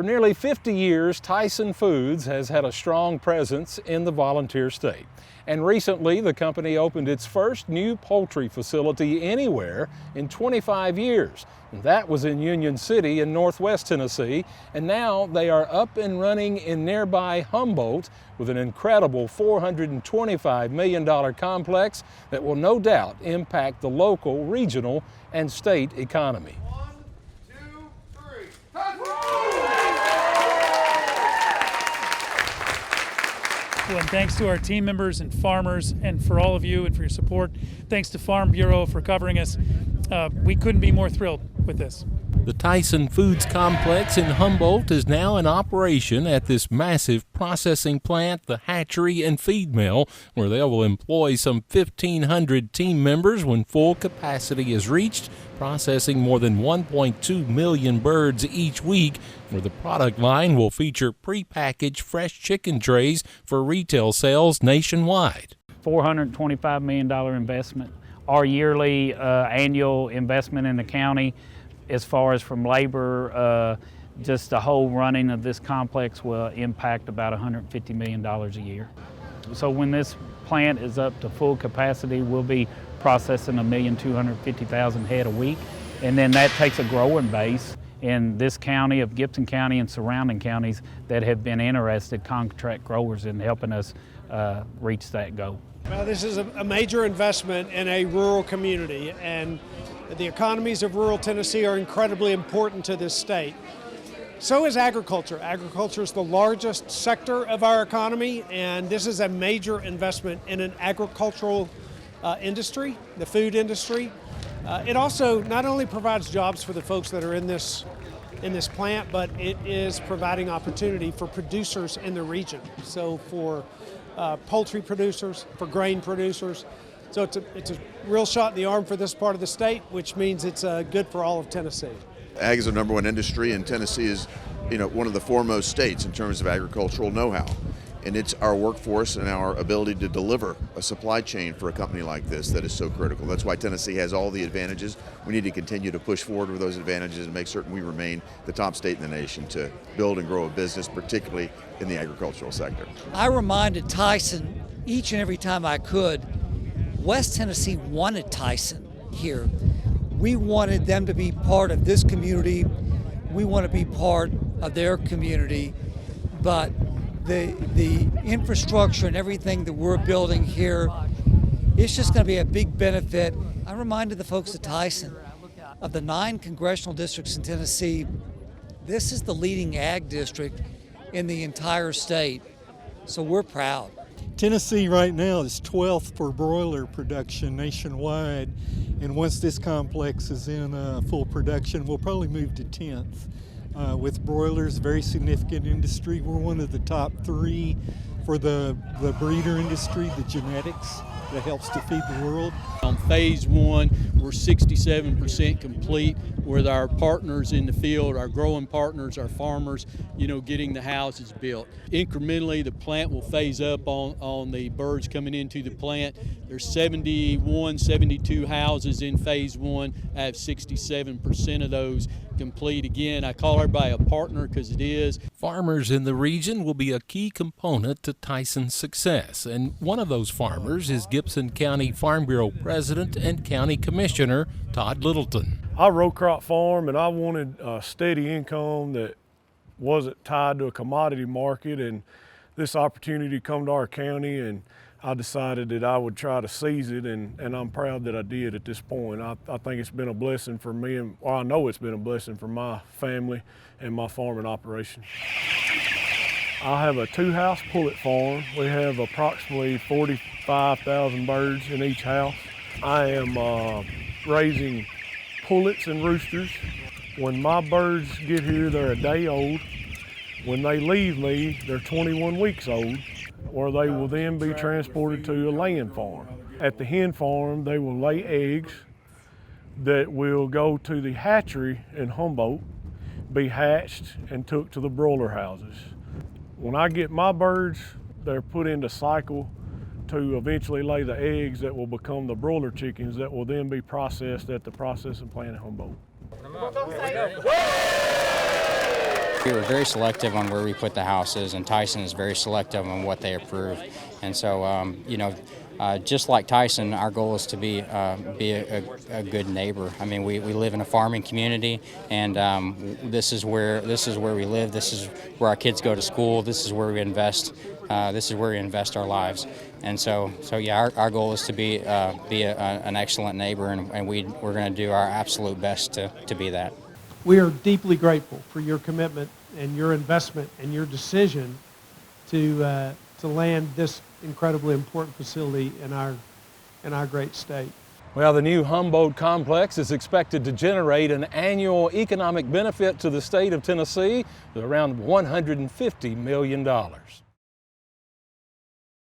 For nearly 50 years, Tyson Foods has had a strong presence in the volunteer state. And recently, the company opened its first new poultry facility anywhere in 25 years. And that was in Union City in Northwest Tennessee. And now they are up and running in nearby Humboldt with an incredible $425 million complex that will no doubt impact the local, regional, and state economy. And thanks to our team members and farmers, and for all of you and for your support. Thanks to Farm Bureau for covering us. We couldn't be more thrilled with this. The Tyson Foods complex in Humboldt is now in operation at this massive processing plant, the hatchery and feed mill, where they will employ some 1,500 team members when full capacity is reached, processing more than 1.2 million birds each week, where the product line will feature prepackaged fresh chicken trays for retail sales nationwide. $425 million investment. Our yearly annual investment in the county, as far as from labor, just the whole running of this complex will impact about $150 million a year. So when this plant is up to full capacity, we'll be processing 1,250,000 head a week. And then that takes a growing base in this county of Gibson County and surrounding counties that have been interested, contract growers, in helping us reach that goal. Well, this is a major investment in a rural community, and the economies of rural Tennessee are incredibly important to this state. So is agriculture. Agriculture is the largest sector of our economy, and this is a major investment in an agricultural industry, the food industry. It also not only provides jobs for the folks that are in this plant, but it is providing opportunity for producers in the region. So for poultry producers, for grain producers. So it's a real shot in the arm for this part of the state, which means it's good for all of Tennessee. Ag is the number one industry, and Tennessee is, one of the foremost states in terms of agricultural know-how. And it's our workforce and our ability to deliver a supply chain for a company like this that is so critical. That's why Tennessee has all the advantages. We need to continue to push forward with those advantages and make certain we remain the top state in the nation to build and grow a business, particularly in the agricultural sector. I reminded Tyson each and every time I could, West Tennessee wanted Tyson here. We wanted them to be part of this community. We want to be part of their community, but the infrastructure and everything that we're building here, it's just going to be a big benefit. I reminded the folks at Tyson, of the 9 congressional districts in Tennessee, this is the leading ag district in the entire state, so we're proud. Tennessee right now is 12th for broiler production nationwide, and once this complex is in full production, we'll probably move to 10th. With broilers, very significant industry. We're one of the top 3 for the breeder industry, the genetics that helps to feed the world. On phase 1, we're 67% complete with our partners in the field, our growing partners, our farmers, getting the houses built. Incrementally, the plant will phase up on the birds coming into the plant. There's 71, 72 houses in phase 1. I have 67% of those complete. Again, I call everybody a partner because it is. Farmers in the region will be a key component to Tyson's success, and one of those farmers is Gibson County Farm Bureau President and County Commissioner Todd Littleton. I row crop farm, and I wanted a steady income that wasn't tied to a commodity market, and this opportunity come to our county, and I decided that I would try to seize it, and I'm proud that I did at this point. I think it's been a blessing for me, and I know it's been a blessing for my family and my farming operation. I have a 2-house pullet farm. We have approximately 45,000 birds in each house. I am raising pullets and roosters. When my birds get here, they're a day old. When they leave me, they're 21 weeks old, where they will then be transported to a laying farm. At the hen farm, they will lay eggs that will go to the hatchery in Humboldt, be hatched and took to the broiler houses. When I get my birds, they're put into cycle to eventually lay the eggs that will become the broiler chickens that will then be processed at the processing plant in Humboldt. We were very selective on where we put the houses, and Tyson is very selective on what they approve. And so, just like Tyson, our goal is to be a good neighbor. I mean, we live in a farming community, and this is where we live. This is where our kids go to school. This is where we invest. This is where we invest our lives. And so yeah, our goal is to be an excellent neighbor, and we're going to do our absolute best to be that. We are deeply grateful for your commitment and your investment and your decision to land this incredibly important facility in our great state. Well, the new Humboldt complex is expected to generate an annual economic benefit to the state of Tennessee of around $150 million.